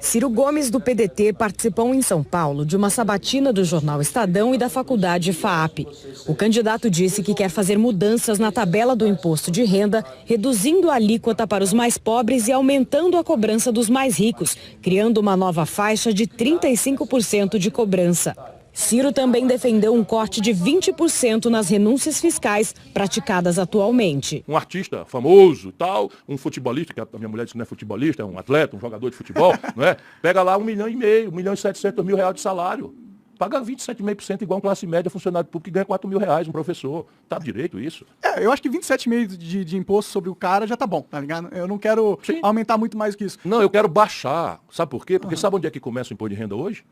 Ciro Gomes, do PDT, participou em São Paulo de uma sabatina do jornal Estadão e da faculdade FAAP. O candidato disse que quer fazer mudanças na tabela do imposto de renda, reduzindo a alíquota para os mais pobres e aumentando a cobrança dos mais ricos, criando uma nova faixa de 35% de cobrança. Ciro também defendeu um corte de 20% nas renúncias fiscais praticadas atualmente. Um artista famoso, tal, um futebolista, que a minha mulher disse que não é futebolista, é um atleta, um jogador de futebol, não é? Pega lá 1,5 milhão, 1.700.000 reais de salário. Paga 27,5% igual a classe média, funcionário público, que ganha 4 mil reais, um professor. Tá direito isso? Eu acho que 27,5% de imposto sobre o cara já tá bom, tá ligado? Eu não quero aumentar muito mais que isso. Não, eu quero baixar. Sabe por quê? Porque sabe onde é que começa o imposto de renda hoje?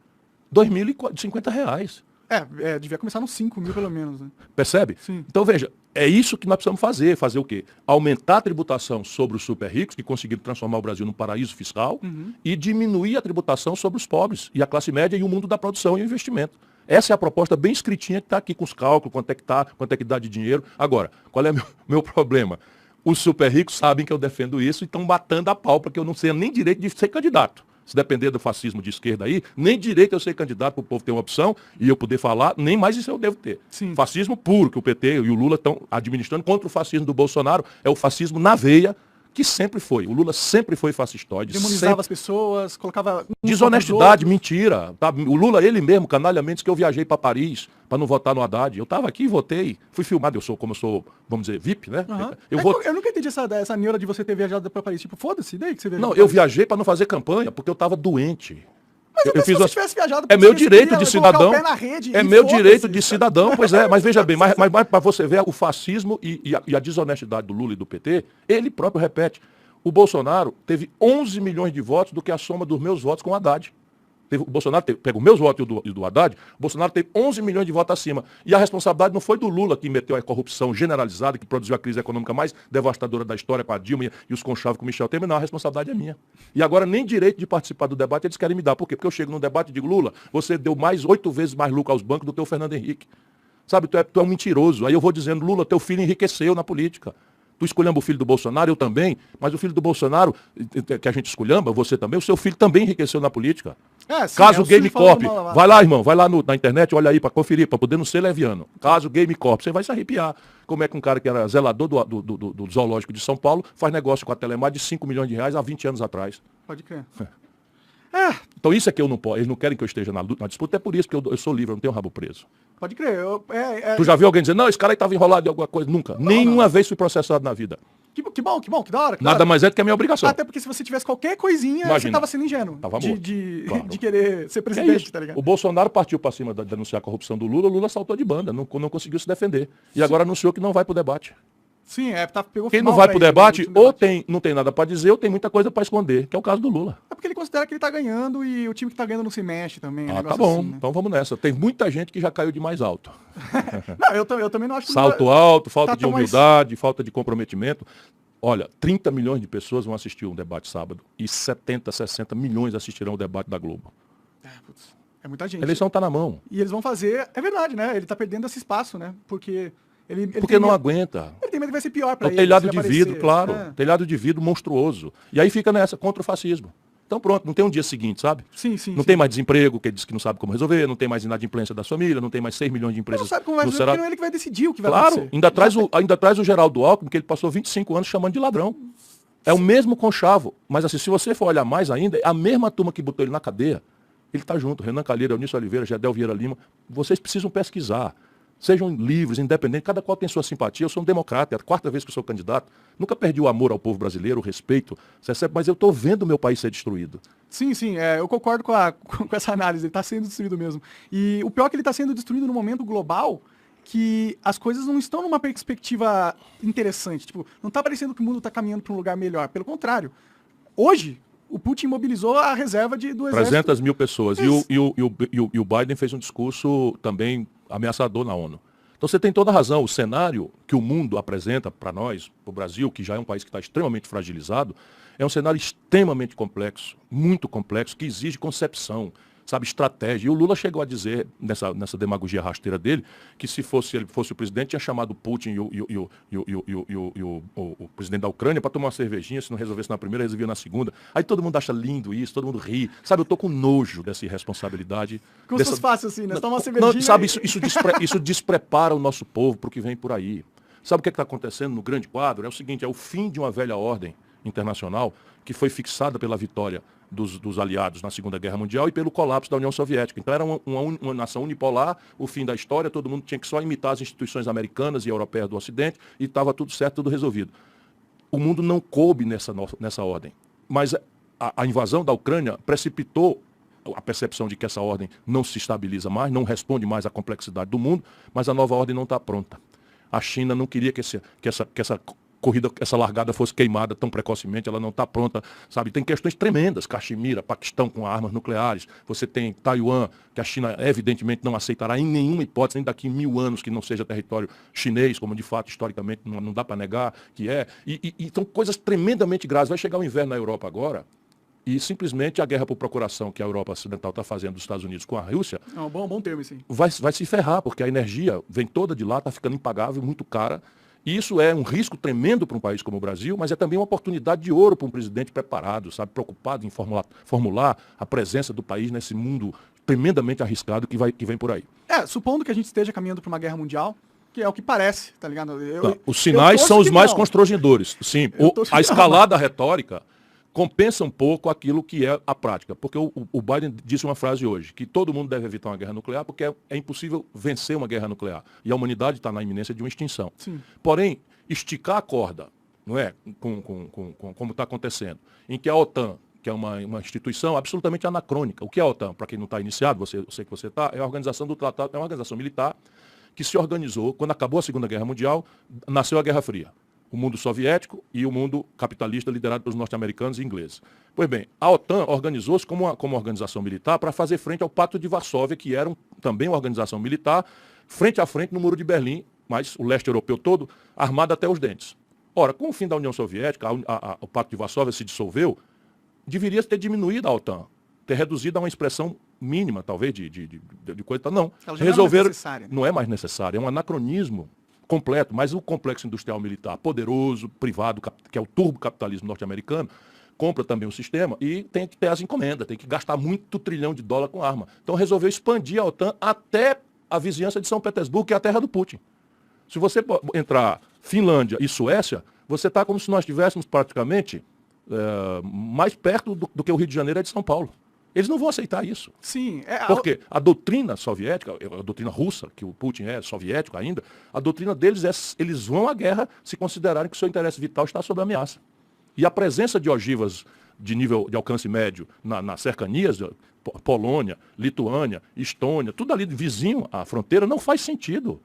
R$2.050. Devia começar nos 5 mil pelo menos. Né? Percebe? Sim. Então veja, é isso que nós precisamos fazer. Fazer o quê? Aumentar a tributação sobre os super ricos, que conseguiram transformar o Brasil num paraíso fiscal, e diminuir a tributação sobre os pobres, e a classe média e o mundo da produção e o investimento. Essa é a proposta bem escritinha que está aqui com os cálculos, quanto é que tá, quanto é que dá de dinheiro. Agora, qual é meu problema? Os super ricos sabem que eu defendo isso e estão batendo a pau para que eu não tenha nem direito de ser candidato. Se depender do fascismo de esquerda aí, nem direito eu ser candidato para o povo ter uma opção e eu poder falar, nem mais isso eu devo ter. Sim. Fascismo puro, que o PT e o Lula estão administrando contra o fascismo do Bolsonaro, é o fascismo na veia, que sempre foi. O Lula sempre foi fascistoide. Demonizava as pessoas, colocava... Desonestidade, mentira. Tá? O Lula, ele mesmo, canalhamente, que eu viajei para Paris para não votar no Haddad. Eu estava aqui e votei. Fui filmado, como eu sou, vamos dizer, VIP, né? Eu nunca entendi essa neura de você ter viajado para Paris. Tipo, foda-se, daí que você viajou. Não, eu viajei para não fazer campanha, porque eu estava doente. Mas eu fiz se você tivesse viajado... É meu direito de cidadão. É meu direito de cara. cidadão, pois é. Mas veja bem, mas para você ver o fascismo e a desonestidade do Lula e do PT, ele próprio repete. O Bolsonaro teve 11 milhões de votos do que a soma dos meus votos com o Haddad. O Bolsonaro pega os meus votos e o do Haddad, o Bolsonaro teve 11 milhões de votos acima. E a responsabilidade não foi do Lula, que meteu a corrupção generalizada, que produziu a crise econômica mais devastadora da história com a Dilma e os conchaves com o Michel Temer. Não, a responsabilidade é minha. E agora nem direito de participar do debate eles querem me dar. Por quê? Porque eu chego no debate e digo, Lula, você deu 8 vezes mais lucro aos bancos do que o Fernando Henrique. Sabe, tu é um mentiroso. Aí eu vou dizendo, Lula, teu filho enriqueceu na política. Tu escolhamba o filho do Bolsonaro, eu também, mas o filho do Bolsonaro, que a gente escolhamba, você também, o seu filho também enriqueceu na política. Caso Game Corp, vai lá, irmão, vai lá na internet, olha aí para conferir, para poder não ser leviano. Caso Game Corp, você vai se arrepiar. Como é que um cara que era zelador do zoológico de São Paulo faz negócio com a Telemar de 5 milhões de reais há 20 anos atrás. Pode crer. Então isso é que eu não posso, eles não querem que eu esteja na disputa, é por isso que eu sou livre, eu não tenho rabo preso. Pode crer. Tu já viu alguém dizer, não, esse cara aí estava enrolado em alguma coisa? Nunca. Nenhuma vez fui processado na vida. Que bom, que da hora. Nada mais é do que a minha obrigação. Até porque se você tivesse qualquer coisinha, você estava sendo ingênuo. Tava morto. De querer ser presidente, tá ligado? O Bolsonaro partiu para cima de denunciar a corrupção do Lula, o Lula saltou de banda, não conseguiu se defender. E agora anunciou que não vai pro debate. Sim, pegou. Quem não vai pro debate, ou não tem nada para dizer, ou tem muita coisa para esconder, que é o caso do Lula. É porque ele considera que ele tá ganhando e o time que tá ganhando não se mexe também. Tá bom, assim, né? Então vamos nessa. Tem muita gente que já caiu de mais alto. Não, eu também não acho que... Salto alto, falta de humildade, falta de comprometimento. Olha, 30 milhões de pessoas vão assistir um debate sábado e 70, 60 milhões assistirão o debate da Globo. É muita gente. A eleição tá na mão. E eles vão fazer... É verdade, né? Ele tá perdendo esse espaço, né? Porque... Porque não aguenta. Ele tem medo que vai ser pior para ele. Telhado de vidro, claro. Telhado de vidro monstruoso. E aí fica nessa, contra o fascismo. Então pronto, não tem um dia seguinte, sabe? Sim. Não tem mais desemprego, que ele diz que não sabe como resolver, não tem mais inadimplência das famílias, não tem mais 6 milhões de empresas. Não sabe como vai resolver, porque não é ele que vai decidir o que vai acontecer. Claro, ainda traz o Geraldo Alckmin, que ele passou 25 anos chamando de ladrão. É o mesmo conchavo. Mas assim, se você for olhar mais ainda, é a mesma turma que botou ele na cadeia, ele está junto. Renan Calheiro, Eunício Oliveira, Gedel Vieira Lima. Vocês precisam pesquisar. Sejam livres, independentes, cada qual tem sua simpatia. Eu sou um democrata, é a 4ª vez que eu sou candidato. Nunca perdi o amor ao povo brasileiro, o respeito, mas eu estou vendo o meu país ser destruído. Sim, eu concordo com essa análise, ele está sendo destruído mesmo. E o pior é que ele está sendo destruído no momento global, que as coisas não estão numa perspectiva interessante. Tipo, não está parecendo que o mundo está caminhando para um lugar melhor. Pelo contrário, hoje, o Putin mobilizou a reserva do exército. 300 mil pessoas. E o Biden fez um discurso também ameaçador na ONU. Então você tem toda a razão. O cenário que o mundo apresenta para nós, para o Brasil, que já é um país que está extremamente fragilizado, é um cenário extremamente complexo, muito complexo, que exige concepção. sabe, estratégia. E o Lula chegou a dizer, nessa demagogia rasteira dele, que se ele fosse o presidente, tinha chamado o Putin e o presidente da Ucrânia para tomar uma cervejinha, se não resolvesse na primeira, resolvia na segunda. Aí todo mundo acha lindo isso, todo mundo ri. Sabe, eu tô com nojo dessa irresponsabilidade. Como se fosse fácil assim, né? Toma uma cervejinha. Sabe, isso desprepara o nosso povo para o que vem por aí. Sabe o que está acontecendo no grande quadro? É o seguinte, é o fim de uma velha ordem internacional que foi fixada pela vitória dos aliados na Segunda Guerra Mundial e pelo colapso da União Soviética. Então era uma nação unipolar, o fim da história, todo mundo tinha que só imitar as instituições americanas e europeias do Ocidente e estava tudo certo, tudo resolvido. O mundo não coube nessa ordem. Mas a invasão da Ucrânia precipitou a percepção de que essa ordem não se estabiliza mais, não responde mais à complexidade do mundo, mas a nova ordem não está pronta. A China não queria que essa corrida, essa largada fosse queimada tão precocemente, ela não está pronta, sabe? Tem questões tremendas, Caxemira, Paquistão com armas nucleares, você tem Taiwan, que a China evidentemente não aceitará em nenhuma hipótese, nem daqui 1000 anos que não seja território chinês, como de fato, historicamente, não dá para negar que é. E são coisas tremendamente graves. Vai chegar o inverno na Europa agora, e simplesmente a guerra por procuração que a Europa Ocidental está fazendo dos Estados Unidos com a Rússia, bom termo, sim. Vai se ferrar, porque a energia vem toda de lá, está ficando impagável, muito cara. E isso é um risco tremendo para um país como o Brasil, mas é também uma oportunidade de ouro para um presidente preparado, sabe, preocupado em formular a presença do país nesse mundo tremendamente arriscado que vem por aí. Supondo que a gente esteja caminhando para uma guerra mundial, que é o que parece, tá ligado? Os sinais são os mais constrangedores. Sim, a escalada retórica compensa um pouco aquilo que é a prática. Porque o Biden disse uma frase hoje, que todo mundo deve evitar uma guerra nuclear, porque é impossível vencer uma guerra nuclear. E a humanidade está na iminência de uma extinção. Sim. Porém, esticar a corda, não é? Como está acontecendo, em que a OTAN, que é uma instituição absolutamente anacrônica. O que é a OTAN? Para quem não está iniciado, eu sei que você está, é a organização do tratado, é uma organização militar que se organizou, quando acabou a Segunda Guerra Mundial, nasceu a Guerra Fria. O mundo soviético e o mundo capitalista liderado pelos norte-americanos e ingleses. Pois bem, a OTAN organizou-se como uma organização militar para fazer frente ao Pacto de Varsóvia, que era também uma organização militar, frente a frente no Muro de Berlim, mas o leste europeu todo armado até os dentes. Ora, com o fim da União Soviética, o Pacto de Varsóvia se dissolveu, deveria ter diminuído a OTAN, ter reduzido a uma expressão mínima, talvez, de coisa. Não, resolveram. Não é mais necessário, é um anacronismo completo, mas o complexo industrial militar poderoso, privado, que é o turbocapitalismo norte-americano, compra também o sistema e tem que ter as encomendas, tem que gastar muito trilhão de dólar com arma. Então resolveu expandir a OTAN até a vizinhança de São Petersburgo, que é a terra do Putin. Se você entrar Finlândia e Suécia, você está como se nós estivéssemos praticamente mais perto do que o Rio de Janeiro é de São Paulo. Eles não vão aceitar isso. Sim. Porque a doutrina soviética, a doutrina russa, que o Putin é soviético ainda, a doutrina deles é eles vão à guerra se considerarem que o seu interesse vital está sob ameaça. E a presença de ogivas de nível de alcance médio nas cercanias, Polônia, Lituânia, Estônia, tudo ali vizinho à fronteira, não faz sentido.